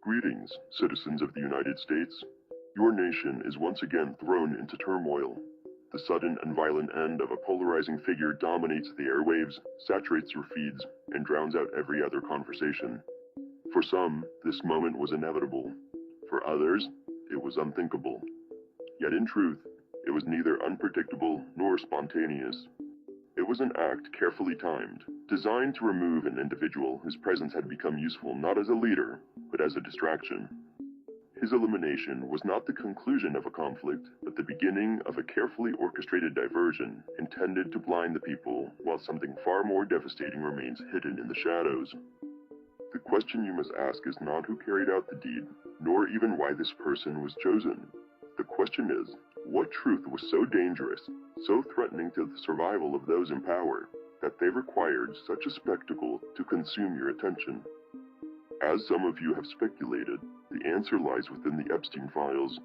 Greetings, citizens of the United States. Your nation is once again thrown into turmoil. The sudden and violent end of a polarizing figure dominates the airwaves, saturates your feeds, and drowns out every other conversation. For some, this moment was inevitable. For others, it was unthinkable. Yet in truth, it was neither unpredictable nor spontaneous. It was an act carefully timed, designed to remove an individual whose presence had become useful not as a leader, but as a distraction. His elimination was not the conclusion of a conflict, but the beginning of a carefully orchestrated diversion intended to blind the people while something far more devastating remains hidden in the shadows. The question you must ask is not who carried out the deed, nor even why this person was chosen. The question is, what truth was so dangerous, so threatening to the survival of those in power, that they required such a spectacle to consume your attention? As some of you have speculated, the answer lies within the Epstein files.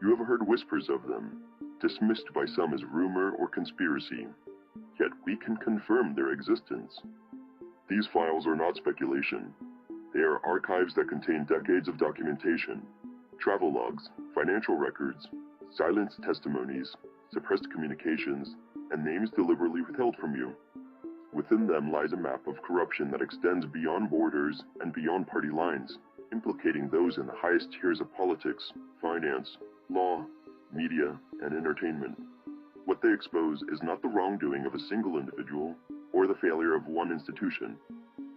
You have heard whispers of them, dismissed by some as rumor or conspiracy, yet we can confirm their existence. These files are not speculation. They are archives that contain decades of documentation, travel logs, financial records, silenced testimonies, suppressed communications, and names deliberately withheld from you. Within them lies a map of corruption that extends beyond borders and beyond party lines, implicating those in the highest tiers of politics, finance, law, media, and entertainment. What they expose is not the wrongdoing of a single individual or the failure of one institution,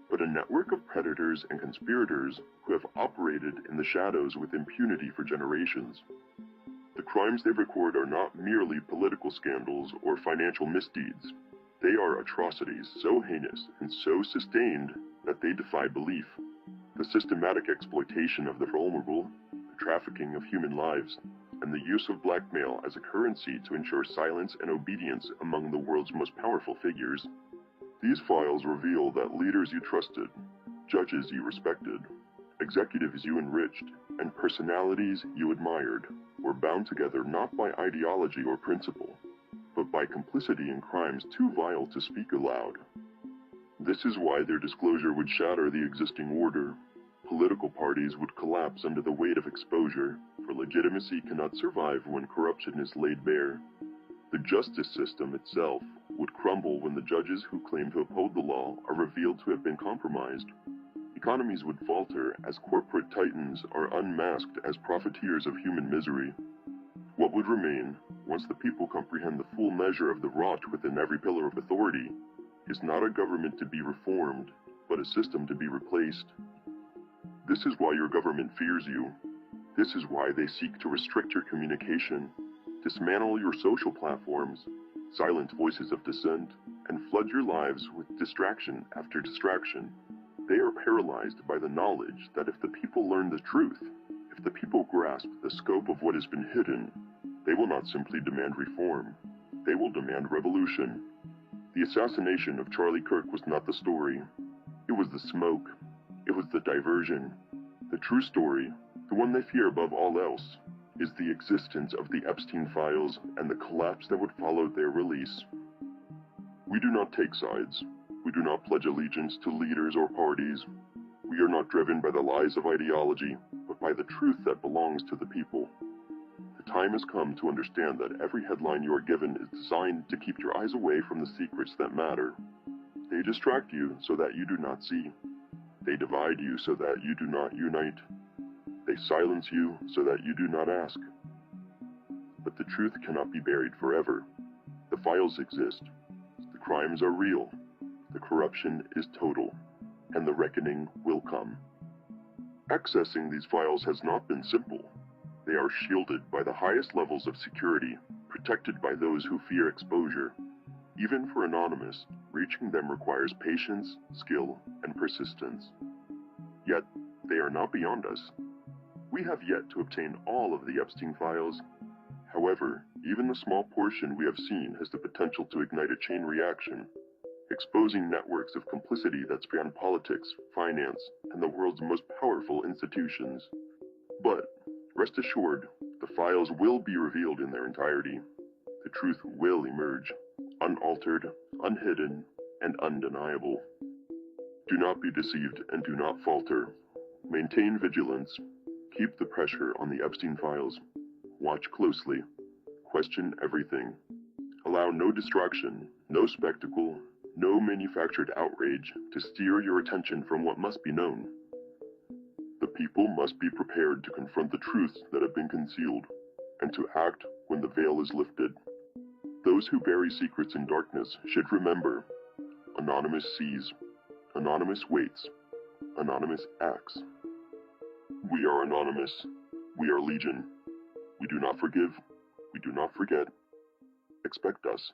but a network of predators and conspirators who have operated in the shadows with impunity for generations. The crimes they record are not merely political scandals or financial misdeeds. They are atrocities so heinous and so sustained that they defy belief. The systematic exploitation of the vulnerable, the trafficking of human lives, and the use of blackmail as a currency to ensure silence and obedience among the world's most powerful figures. These files reveal that leaders you trusted, judges you respected, executives you enriched, and personalities you admired were bound together not by ideology or principle, but by complicity in crimes too vile to speak aloud. This is why their disclosure would shatter the existing order. Political parties would collapse under the weight of exposure, for legitimacy cannot survive when corruption is laid bare. The justice system itself would crumble when the judges who claim to uphold the law are revealed to have been compromised. Economies would falter as corporate titans are unmasked as profiteers of human misery. What would remain, once the people comprehend the full measure of the rot within every pillar of authority, is not a government to be reformed, but a system to be replaced. This is why your government fears you. This is why they seek to restrict your communication, dismantle your social platforms, silence voices of dissent, and flood your lives with distraction after distraction. They are paralyzed by the knowledge that if the people learn the truth, if the people grasp the scope of what has been hidden, they will not simply demand reform. They will demand revolution. The assassination of Charlie Kirk was not the story. It was the smoke. It was the diversion. The true story, the one they fear above all else, is the existence of the Epstein files and the collapse that would follow their release. We do not take sides. We do not pledge allegiance to leaders or parties. We are not driven by the lies of ideology, but by the truth that belongs to the people. The time has come to understand that every headline you are given is designed to keep your eyes away from the secrets that matter. They distract you so that you do not see. They divide you so that you do not unite. They silence you so that you do not ask. But the truth cannot be buried forever. The files exist. The crimes are real. The corruption is total. And the reckoning will come. Accessing these files has not been simple. They are shielded by the highest levels of security, protected by those who fear exposure. Even for anonymous, reaching them requires patience, skill, and persistence. Yet, they are not beyond us. We have yet to obtain all of the Epstein files. However, even the small portion we have seen has the potential to ignite a chain reaction, exposing networks of complicity that span politics, finance, and the world's most powerful institutions. But, rest assured, the files will be revealed in their entirety. The truth will emerge, unaltered, unhidden, and undeniable. Do not be deceived and do not falter. Maintain vigilance. Keep the pressure on the Epstein files. Watch closely. Question everything. Allow no distraction, no spectacle, no manufactured outrage to steer your attention from what must be known. The people must be prepared to confront the truths that have been concealed, and to act when the veil is lifted. Those who bury secrets in darkness should remember: Anonymous sees, Anonymous waits, Anonymous acts. We are Anonymous. We are Legion. We do not forgive. We do not forget. Expect us.